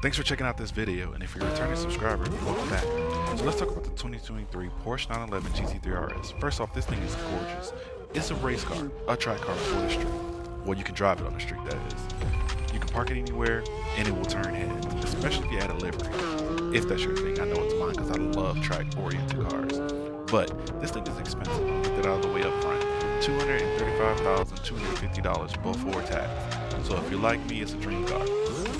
Thanks for checking out this video, and if you're a returning subscriber, welcome back. So let's talk about the 2023 Porsche 911 GT3 RS. First off, this thing is gorgeous. It's a race car, a track car for the street. Well, you can drive it on the street, that is. You can park it anywhere, and it will turn heads, especially if you add a livery. If that's your thing, I know it's mine because I love track-oriented cars. But this thing is expensive. I looked it out of the way up front. $235,250 before tax. So if you're like me, it's a dream car.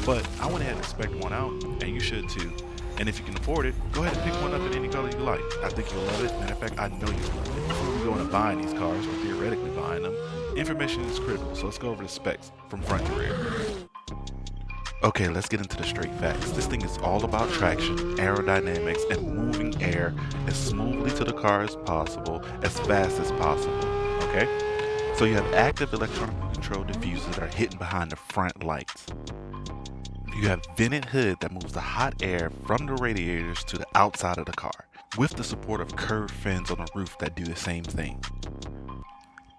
But I went ahead and spec'd one out, and you should too. And if you can afford it, go ahead and pick one up in any color you like. I think you'll love it. Matter of fact, I know you'll love it. Before we go into buying these cars, or theoretically buying them, information is critical. So let's go over the specs from front to rear. Okay, let's get into the straight facts. This thing is all about traction, aerodynamics, and moving air as smoothly to the car as possible, as fast as possible. Okay? So you have active electronically controlled diffusers that are hidden behind the front lights. You have vented hood that moves the hot air from the radiators to the outside of the car, with the support of curved fins on the roof that do the same thing.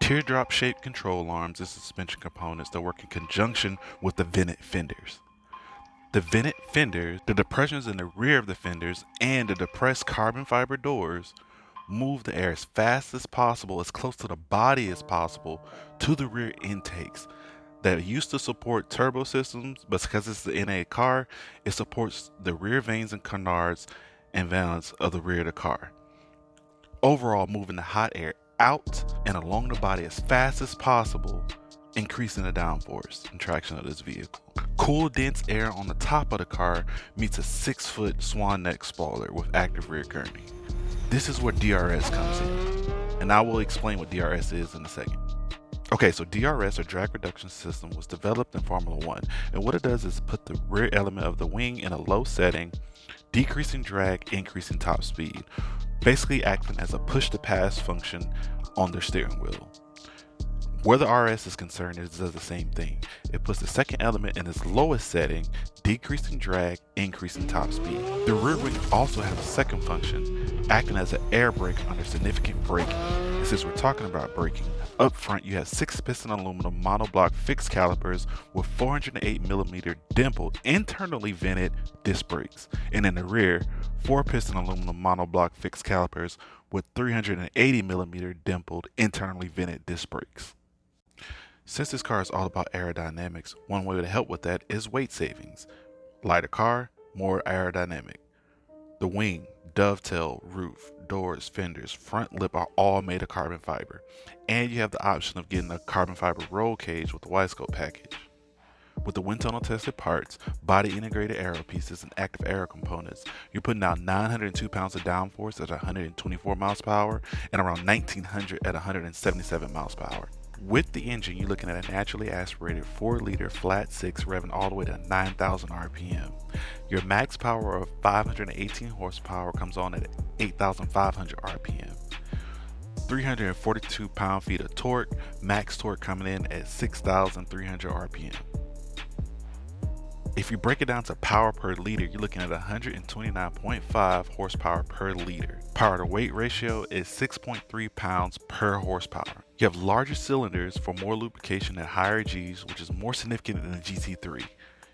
Teardrop shaped control arms and suspension components that work in conjunction with the vented fenders. The vented fenders, the depressions in the rear of the fenders, and the depressed carbon fiber doors move the air as fast as possible, as close to the body as possible, to the rear intakes that used to support turbo systems, but because it's in a car, it supports the rear vanes and canards and valves of the rear of the car. Overall, moving the hot air out and along the body as fast as possible, increasing the downforce and traction of this vehicle. Cool, dense air on the top of the car meets a 6-foot swan neck spoiler with active rear kerning. This is where DRS comes in, and I will explain what DRS is in a second. Okay, so DRS, or drag reduction system, was developed in Formula 1, and what it does is put the rear element of the wing in a low setting, decreasing drag, increasing top speed, basically acting as a push-to-pass function on their steering wheel. Where the RS is concerned, it does the same thing. It puts the second element in its lowest setting, decreasing drag, increasing top speed. The rear wing also has a second function, acting as an air brake under significant braking. And since we're talking about braking, up front you have 6-piston aluminum monoblock fixed calipers with 408mm dimpled, internally vented disc brakes. And in the rear, 4-piston aluminum monoblock fixed calipers with 380mm dimpled, internally vented disc brakes. Since this car is all about aerodynamics, one way to help with that is weight savings. Lighter car, more aerodynamic. The wing, dovetail, roof, doors, fenders, front lip are all made of carbon fiber. And you have the option of getting a carbon fiber roll cage with the Wisecoat package. With the wind tunnel tested parts, body integrated aero pieces, and active aero components, you're putting out 902 pounds of downforce at 124 miles per hour and around 1900 at 177 miles per hour. With the engine, you're looking at a naturally aspirated 4-liter flat 6 revving all the way to 9,000 RPM. Your max power of 518 horsepower comes on at 8,500 RPM. 342 pound-feet of torque, max torque coming in at 6,300 RPM. If you break it down to power per liter, you're looking at 129.5 horsepower per liter. Power to weight ratio is 6.3 pounds per horsepower. You have larger cylinders for more lubrication at higher Gs, which is more significant than the GT3.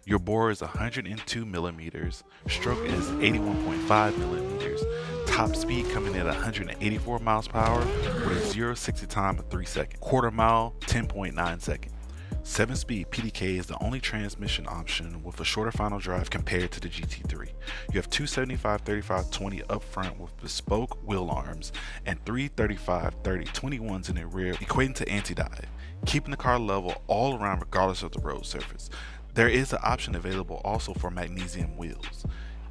Your bore is 102 millimeters, stroke is 81.5 millimeters, top speed coming in at 184 miles per hour with a 0-60 time of 3 seconds, quarter mile 10.9 seconds. 7-speed PDK is the only transmission option with a shorter final drive compared to the GT3. You have two 75-35-20 up front with bespoke wheel arms and three 35-30-21s in the rear, equating to anti-dive, keeping the car level all around regardless of the road surface. There is an option available also for magnesium wheels.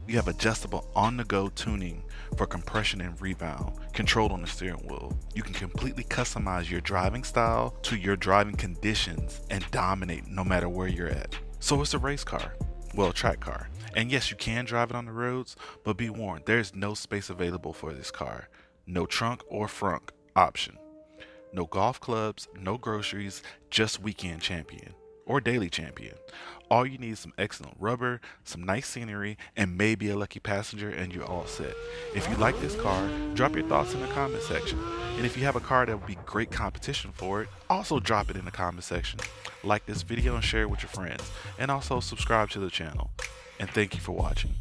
You have adjustable on-the-go tuning for compression and rebound, controlled on the steering wheel. You can completely customize your driving style to your driving conditions and dominate no matter where you're at. So it's a race car, well, a track car. And yes, you can drive it on the roads, but be warned, there's no space available for this car. No trunk or frunk option. No golf clubs, no groceries, just weekend champion or daily champion. All you need is some excellent rubber, some nice scenery, and maybe a lucky passenger, and you're all set. If you like this car, drop your thoughts in the comment section. And if you have a car that would be great competition for it, also drop it in the comment section. Like this video and share it with your friends. And also subscribe to the channel. and thank you for watching.